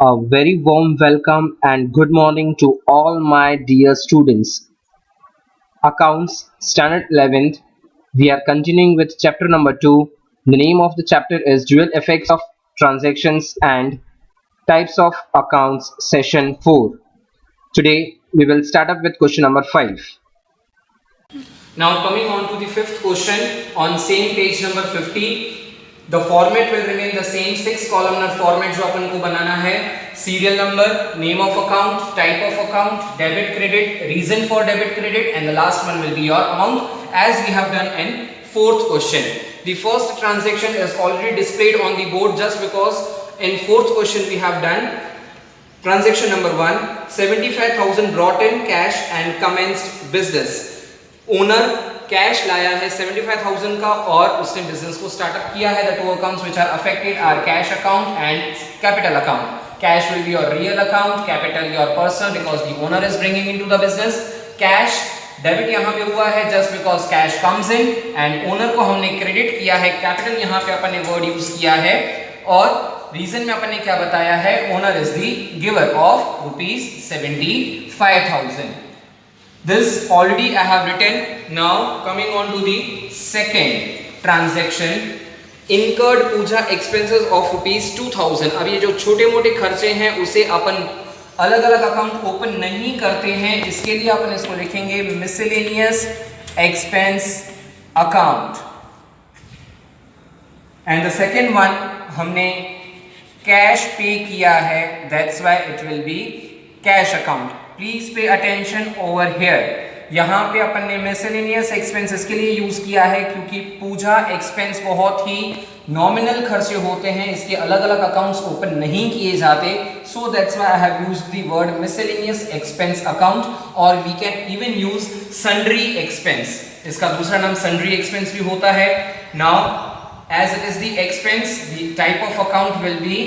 A very warm welcome and good morning to all my dear students. Accounts, Standard 11th. We are continuing with chapter number 2. The name of the chapter is Dual Effects of Transactions and Types of Accounts, session 4. Today, we will start up with question number 5. Now coming on to the fifth question on same page number 50. The format will remain the same, 6 columnar format जो अपन को बनाना है. Serial number, name of account, type of account, debit credit, reason for debit credit, and the last one will be your amount as we have done in fourth question. The first transaction is already displayed on the board just because in fourth question we have done transaction number 1, 75,000 brought in cash and commenced business. Owner cash लाया है 75,000 का और उसने business को startup किया है. The two accounts which are affected are cash account and capital account. Cash will be your real account, capital your personal because the owner is bringing into the business. Cash debit यहाँ पे हुआ है just because cash comes in and owner को हमने credit किया है. Capital यहाँ पे अपन ने वर्ड यूज किया है और रीजन में अपन ने क्या बताया है, owner is the giver of ₹75,000. This already I have written. Now coming on to the second transaction, incurred puja expenses of ₹2,000. अब ये जो छोटे मोटे खर्चे हैं उसे अपन अलग अलग अकाउंट ओपन नहीं करते हैं, इसके लिए अपन इसको लिखेंगे miscellaneous expense account. And the second one हमने कैश पे किया है, that's why it will be cash account. Please pay attention over here. यहाँ पे अपन ने मिसलेनियस एक्सपेंस इसके लिए यूज किया है क्योंकि पूजा एक्सपेंस बहुत ही नॉमिनल खर्चे होते हैं, इसके अलग अलग अकाउंट्स ओपन नहीं किए जाते. So that's why I have used the word miscellaneous expense account. और we can even use sundry expense, इसका दूसरा नाम सन्ड्री एक्सपेंस भी होता है. Now as it is the expense, the type of account will be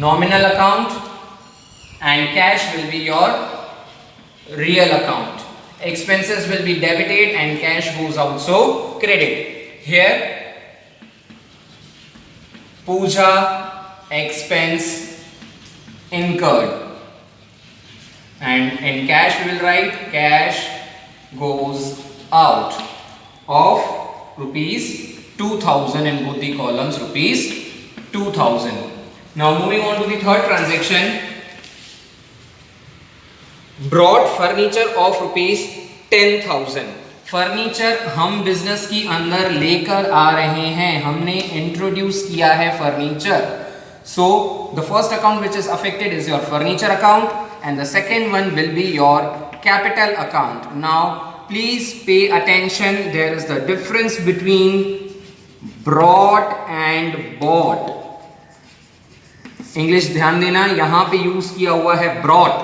nominal account and cash will be your real account. Expenses will be debited and cash goes out, so credit. Here puja expense incurred and in cash we will write cash goes out of ₹2,000 in both the columns, ₹2,000. Now moving on to the third transaction, brought furniture of ₹10,000. Furniture हम business की अंदर लेकर आ रहे हैं, हमने introduce किया है furniture. So the first account which is affected is your furniture account and the second one will be your capital account. Now please pay attention, there is the difference between brought and bought. English ध्यान देना, यहां पे use किया हुआ है brought.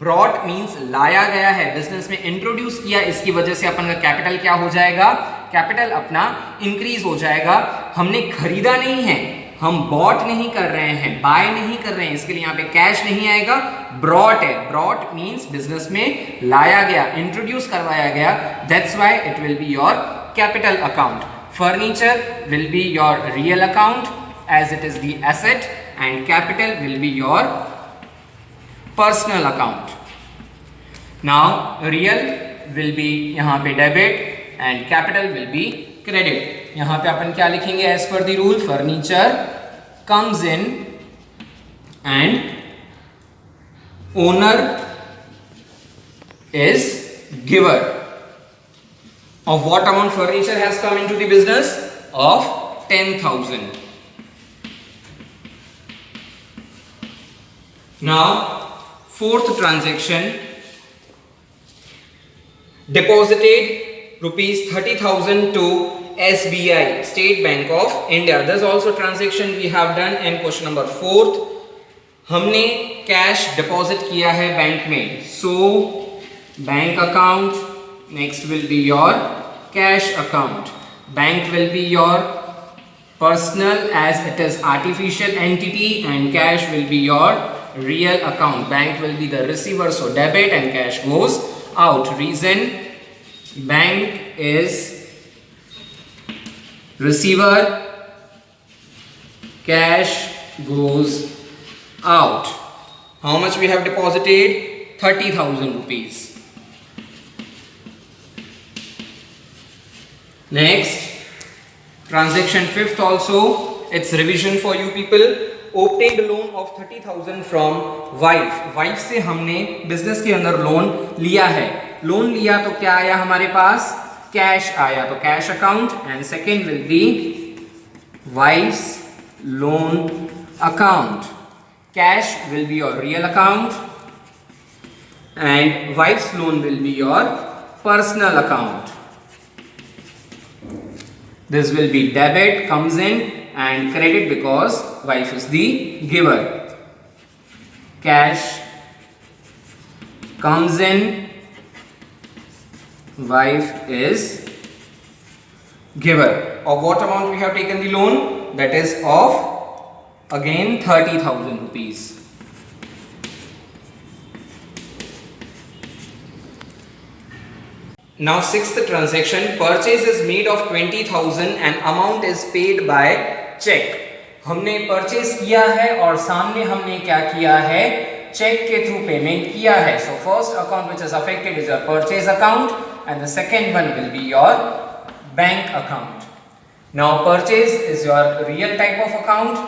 Brought means लाया गया है, बिजनेस में इंट्रोड्यूस किया, इसकी वजह से अपन का कैपिटल क्या हो जाएगा, कैपिटल अपना इंक्रीज हो जाएगा. हमने खरीदा नहीं है, हम बॉट नहीं कर रहे हैं, बाय नहीं कर रहे हैं, इसके लिए यहाँ पे कैश नहीं आएगा, ब्रॉट है. ब्रॉट मींस बिजनेस में लाया गया, इंट्रोड्यूस करवाया गया. That's why it will be your capital account. Furniture will be your real account as it is the asset and capital will be your personal account. Now real will be यहाँ पे debit and capital will be credit. यहाँ पे अपन क्या लिखेंगे as per the rule, furniture comes in and owner is giver. Of what amount furniture has come into the business, of 10,000. Now fourth transaction, deposited ₹30,000 to SBI, State Bank of India. This also transaction we have done in question number 4th. हमने cash deposit किया है bank में. So bank account next will be your cash account. Bank will be your personal as it is artificial entity and cash will be your real account. Bank will be the receiver, so debit and cash goes out. Reason, bank is receiver, cash goes out. How much we have deposited? 30,000 rupees. Next, transaction fifth also, it's revision for you people. Obtained loan of 30,000 from wife. Wife से हमने business के अंदर loan लिया है. Loan लिया तो क्या आया हमारे पास? कैश आया, तो cash account. And second will be wife's loan account. Cash will be your real account and wife's loan will be your personal account. This will be debit comes in and credit because wife is the giver. Cash comes in, wife is giver. Of what amount we have taken the loan? That is of again 30,000 rupees. Now sixth transaction, purchase is made of 20,000 and amount is paid by check. हमने purchase किया है और सामने हमने क्या किया है? Check के थ्रू पेमेंट किया है. So first account which is affected is your purchase account and the second one will be your bank account. Now purchase is your real type of account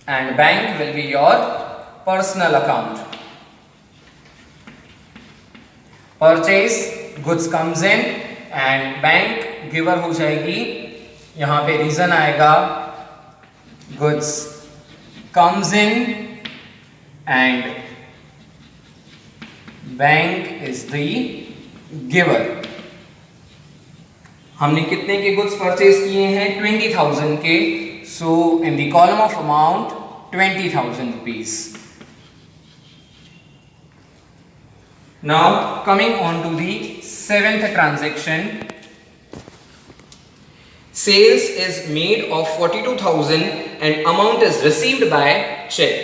and bank will be your personal account. Purchase goods comes in and bank giver हो जाएगी. यहाँ पे reason आएगा goods comes in and bank is the giver. हमने कितने के goods purchase किए हैं? 20,000 के. So in the column of amount 20,000 rupees. Now coming on to the seventh transaction, sales is made of 42,000 and amount is received by check.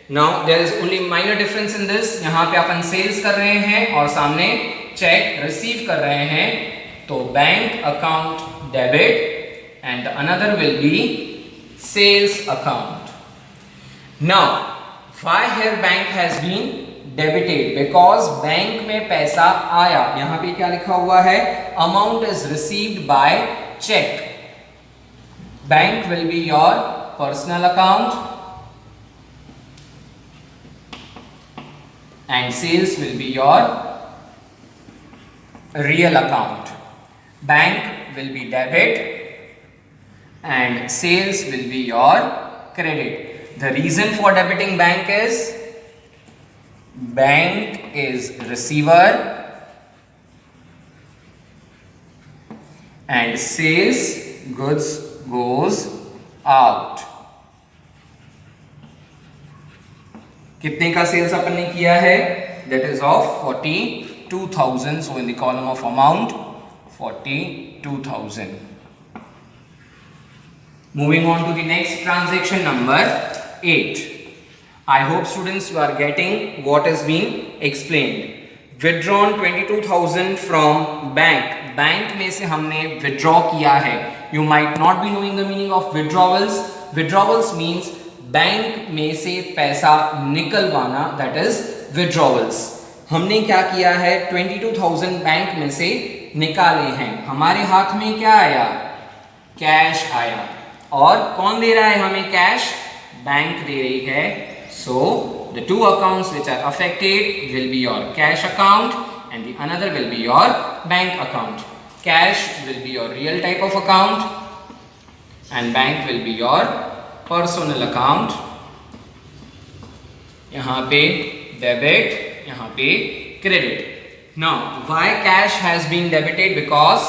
Now there is only minor difference in this. यहाँ पे अपन sales कर रहे हैं और सामने check receive कर रहे हैं. तो bank account debit and another will be sales account. Now why here bank has been debited? Because bank में पैसा आया. यहाँ पे क्या लिखा हुआ है? Amount is received by check. Bank will be your personal account and sales will be your real account. Bank will be debit and sales will be your credit. The reason for debiting bank is bank is receiver and sales goods goes out. कितने का sales अपन ने किया है? That is of 42,000. So in the column of amount 42,000. Moving on to the next transaction number 8. I hope students you are getting what is being explained. Withdrawn 22,000 from bank. Bank में से हमने withdraw किया है. You might not be knowing the meaning of withdrawals. Withdrawals means bank में से पैसा निकलवाना, that is withdrawals. हमने क्या किया है? 22,000 बैंक में से निकाले हैं. हमारे हाथ में क्या आया? कैश आया. और कौन दे रहा है हमें कैश? बैंक दे रही है. So the two accounts which are affected will be your cash account and the another will be your bank account. Cash will be your real type of account and bank will be your personal account. यहाँ पे debit, यहाँ पे credit. Now why cash has been debited? Because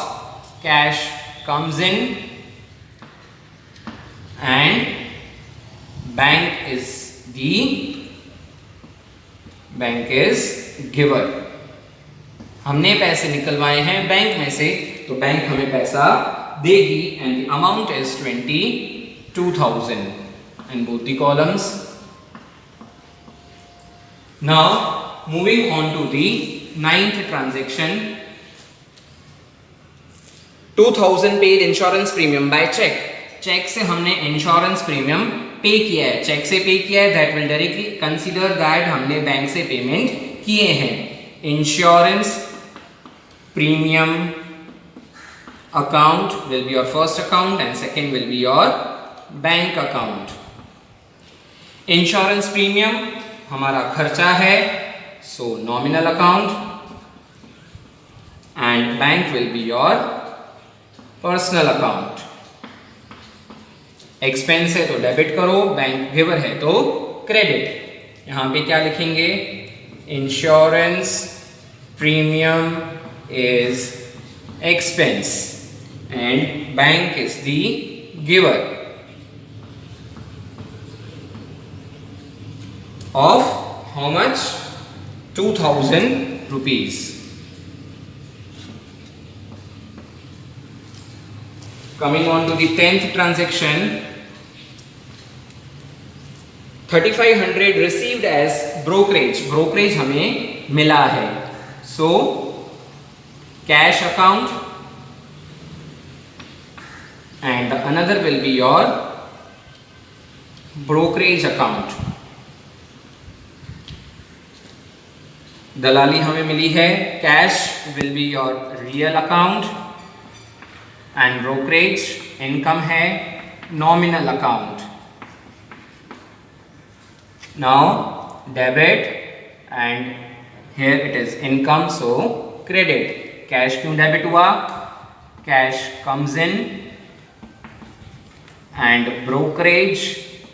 cash comes in and bank is giver. हमने पैसे निकलवाए हैं bank में से तो बैंक हमें पैसा देगी and the amount is 22,000 in both the columns. Now moving on to the ninth transaction. 2,000 paid insurance premium by check. Cheque से हमने इंश्योरेंस प्रीमियम पे किया है, चेक से पे किया है, that will directly consider that हमने बैंक से पेमेंट किए हैं. Insurance premium account will be your first account and second will be your bank account. Insurance premium हमारा खर्चा है, so nominal account, and bank will be your personal account. Expense है तो debit करो, bank giver है तो credit. यहाँ पे क्या लिखेंगे? Insurance premium is expense and bank is the giver of how much? 2000 rupees. Coming on to the 10th transaction, 3500 received as brokerage. Brokerage हमें मिला है, so cash account and another will be your brokerage account. दलाली हमें मिली है, cash will be your real account and brokerage income है nominal account. Now debit and here it is income, so credit. Cash क्यों debit हुआ? Cash comes in and brokerage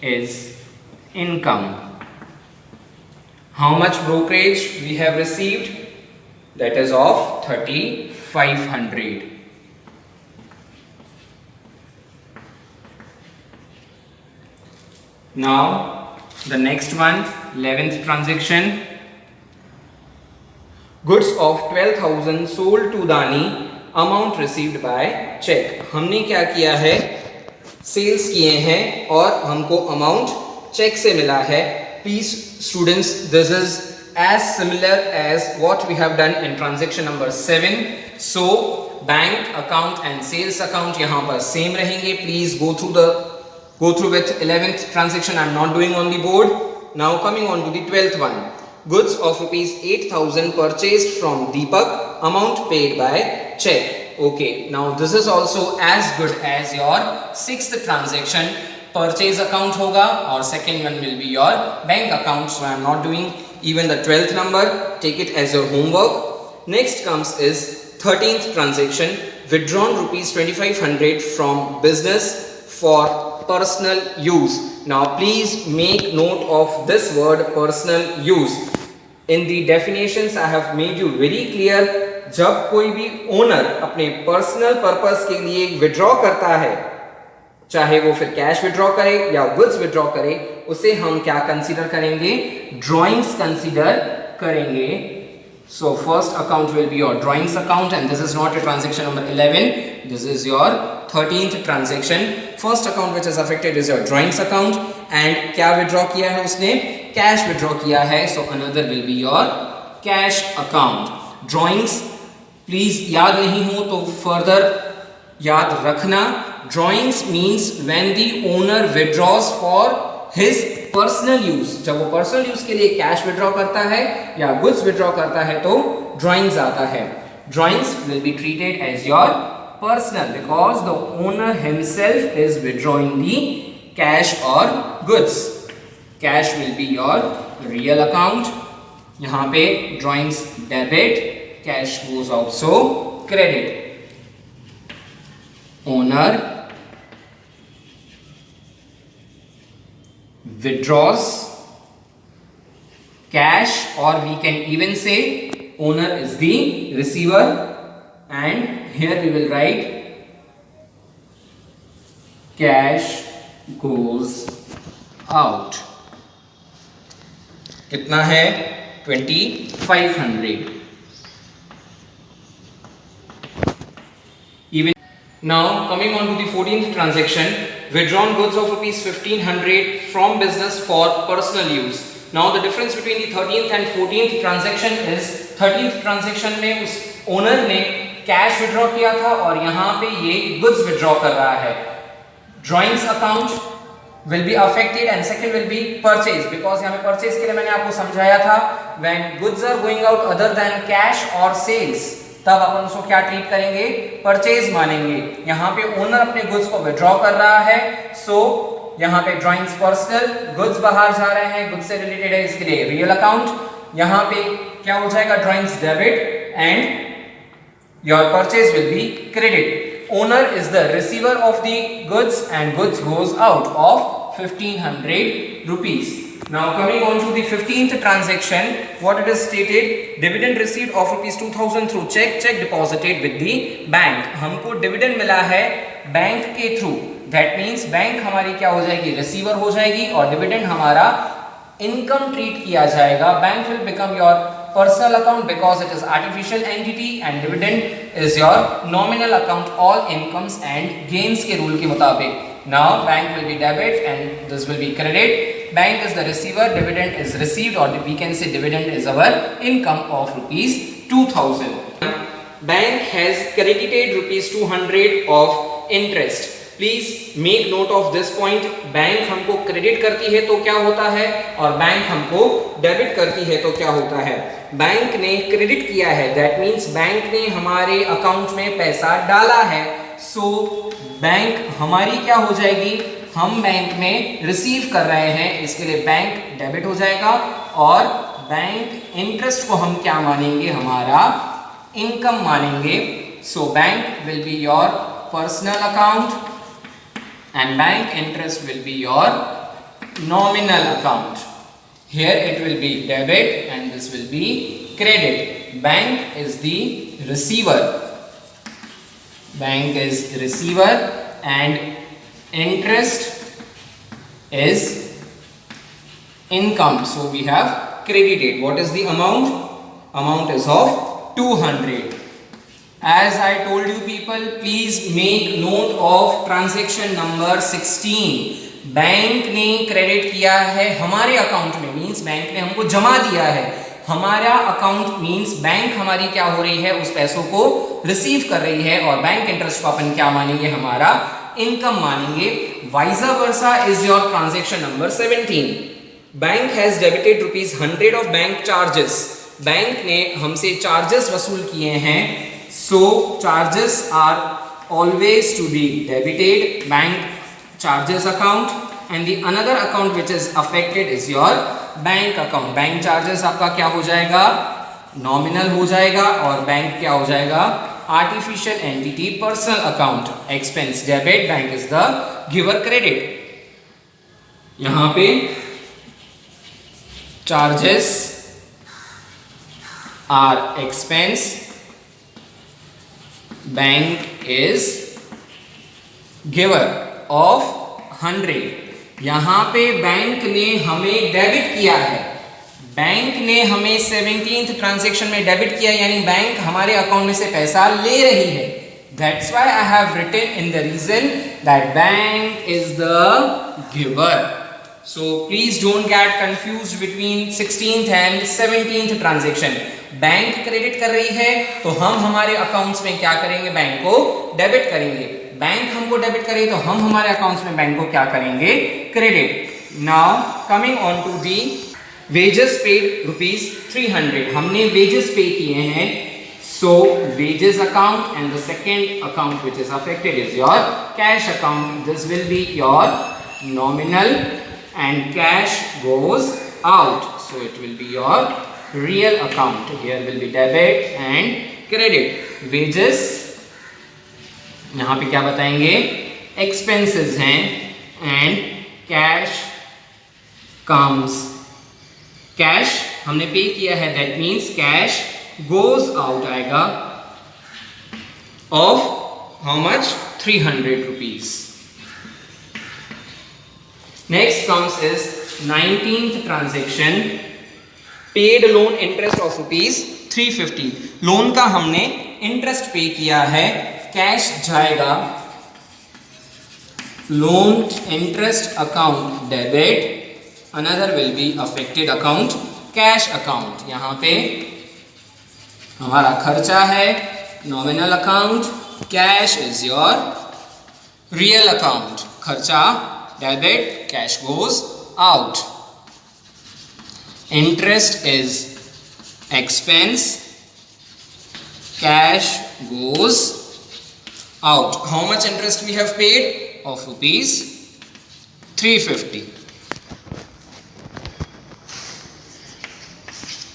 is income. How much brokerage we have received? That is of 3500. Now the next one, 11th transaction, goods of 12,000 sold to Dani, amount received by check. हमने क्या किया है? Sales किए हैं और हमको amount check से मिला है. Please students, this is as similar as what we have done in transaction number 7. So bank account and sales account यहाँ पर सेम रहेंगे. Please go through with 11th transaction. I am not doing on the board. Now coming on to the 12th one, goods of rupees 8,000 purchased from Deepak, amount paid by check. Okay, now this is also as good as your 6th transaction. Purchase account होगा और second one will be your bank account. So I am not doing even the 12th number. Take it as your homework. Next comes is 13th transaction, withdrawn rupees 2,500 from business for personal use. Now please make note of this word personal use. In the definitions I have made you very clear. जब कोई भी owner अपने personal purpose के लिए withdraw करता है, चाहे वो फिर कैश विड्रॉ करे या गुड्स विड्रॉ करे, उसे हम क्या कंसीडर करेंगे? ड्राइंग्स कंसीडर करेंगे. So first account will be your drawings account and this is not a transaction number 11, this is your 13th transaction. First account which is affected is your drawings account and क्या withdraw किया है उसने? Cash withdraw किया है. So another will be your cash account. Drawings please याद नहीं हो तो फर्दर याद रखना. Drawings means when the owner withdraws for his personal use. जब वो पर्सनल यूज के लिए कैश विड्रॉ करता है या गुड्स विड्रॉ करता है तो ड्राइंग्स आता है. Drawings will be treated as your personal because the owner himself is withdrawing the cash और goods. Cash will be your real account. यहाँ पे drawings debit, cash goes also credit. Owner withdraws cash, or we can even say owner is the receiver, and here we will write cash goes out. कितना है? 2,500. Even now coming on to the 14th transaction, withdrawn goods of rupees 1,500 from business for personal use. Now the difference between the 13th and 14th transaction is 13th transaction में उस owner ने cash withdraw किया था और यहाँ पे ये goods withdraw कर रहा है. Drawings account will be affected and second will be purchase, because यहाँ पे purchase के लिए मैंने आपको समझाया था when goods are going out other than cash or sales, तब अपन उसको क्या ट्रीट करेंगे, परचेज मानेंगे। यहाँ पे ओनर अपने गुड्स को विड्रॉ कर रहा है, सो यहाँ पे ड्रॉइंग्स पर्सनल, गुड्स बाहर जा रहे हैं, गुड्स से रिलेटेड है, इसके लिए रियल अकाउंट। यहाँ पे क्या हो जाएगा, drawings debit and your purchase will be credit. Owner is the receiver of the goods and goods goes out of 1500 rupees. Now coming on to the 15th transaction, what it is stated, dividend received of rupees 2000 through check deposited with the bank। हमको dividend मिला है bank के through, that means bank हमारी क्या हो जाएगी, receiver हो जाएगी और डिविडेंड हमारा इनकम ट्रीट किया जाएगा। Bank will become your personal account because it is artificial entity and dividend is your nominal account, all incomes and gains के रूल के मुताबिक। Now bank will be debit and this will be credit. Bank is the receiver, dividend is received, or we can say dividend is our income of rupees 2000. Bank has credited rupees 200 of interest. Please make note of this point. Bank हमको credit करती है तो क्या होता है और bank हमको debit करती है तो क्या होता है। बैंक ने क्रेडिट किया है, दैट मीन्स बैंक ने हमारे अकाउंट में पैसा डाला है, सो बैंक हमारी क्या हो जाएगी, हम बैंक में रिसीव कर रहे हैं, इसके लिए बैंक डेबिट हो जाएगा और बैंक इंटरेस्ट को हम क्या मानेंगे, हमारा इनकम मानेंगे। So bank will be your personal account and bank interest will be your nominal account. Here it will be debit and this will be credit. Bank is the receiver. Bank is receiver and interest is income. So we have credited. What is the amount? Amount is of 200. As I told you people, please make note of transaction number 16. Bank ने credit किया है हमारे account में, means bank ने हमको जमा दिया है। हमारा अकाउंट मींस बैंक हमारी क्या हो रही है, उस पैसों को रिसीव कर रही है और बैंक इंटरेस्ट को अपन क्या मानेंगे, हमारा इनकम मानेंगे। Vice versa is your transaction number 17। Bank has debited rupees 100 of bank charges. Bank ने हमसे चार्जेस वसूल किए हैं, so charges are always to be debited, bank charges account, and the another account which is affected is your bank account. bank charges आपका क्या हो जाएगा, nominal हो जाएगा और bank क्या हो जाएगा, artificial entity personal account, expense debit, bank is the giver credit। यहाँ पे charges are expense, bank is giver of 100। यहाँ पे बैंक ने हमें डेबिट किया है, बैंक ने हमें 17th ट्रांजेक्शन में डेबिट किया, यानी बैंक हमारे अकाउंट में से पैसा ले रही है। That's why I have written in the reason that bank is the giver. So please don't get confused between 16th and 17th transaction. Bank credit कर रही है तो हम हमारे अकाउंट्स में क्या करेंगे, बैंक को डेबिट करेंगे। बैंक हमको डेबिट करे तो हम हमारे अकाउंट्स में बैंक को क्या करेंगे, credit. Now coming on to the wages paid rupees 300। हमने वेजेस पे किए हैं, so wages account and the second account which is affected is your cash account. This will be your nominal and cash goes out, so it will be your real account. Here will be debit and credit. wages यहाँ पे क्या बताएंगे, expenses हैं and cash comes। cash हमने पे किया है, that means cash goes out आएगा of how much, 300 rupees। Next comes is 19th transaction, paid loan interest of rupees 350। Loan का हमने इंटरेस्ट पे किया है, कैश जाएगा loan interest account debit, another will be affected account cash account. यहाँ पे हमारा खर्चा है nominal account, cash is your real account, खर्चा debit, cash goes out. Interest is expense, cash goes out. How much interest we have paid? Of rupees 350.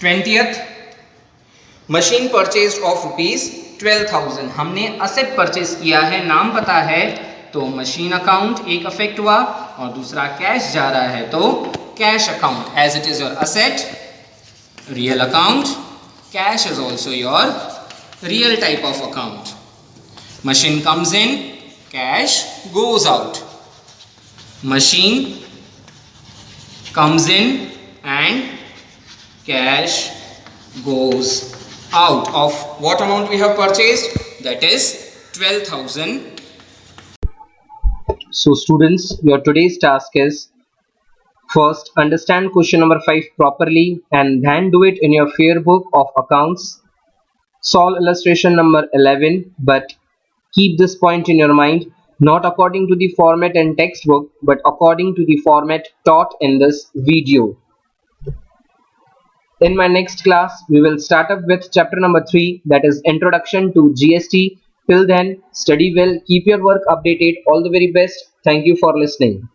20th, machine purchased of rupees 12,000. हमने asset purchase किया है, नाम पता है, तो machine account एक affect हुआ और दूसरा कैश जा रहा है तो cash account. As it is your asset, real account, cash is also your real type of account. Machine comes in, cash goes out. Machine comes in and cash goes out. Of what amount we have purchased? That is 12,000. So students, your today's task is first understand question number 5 properly and then do it in your fair book of accounts. Solve illustration number 11, but keep this point in your mind, not according to the format and textbook, but according to the format taught in this video. In my next class, we will start up with chapter number 3, that is Introduction to GST. Till then, study well, keep your work updated. All the very best. Thank you for listening.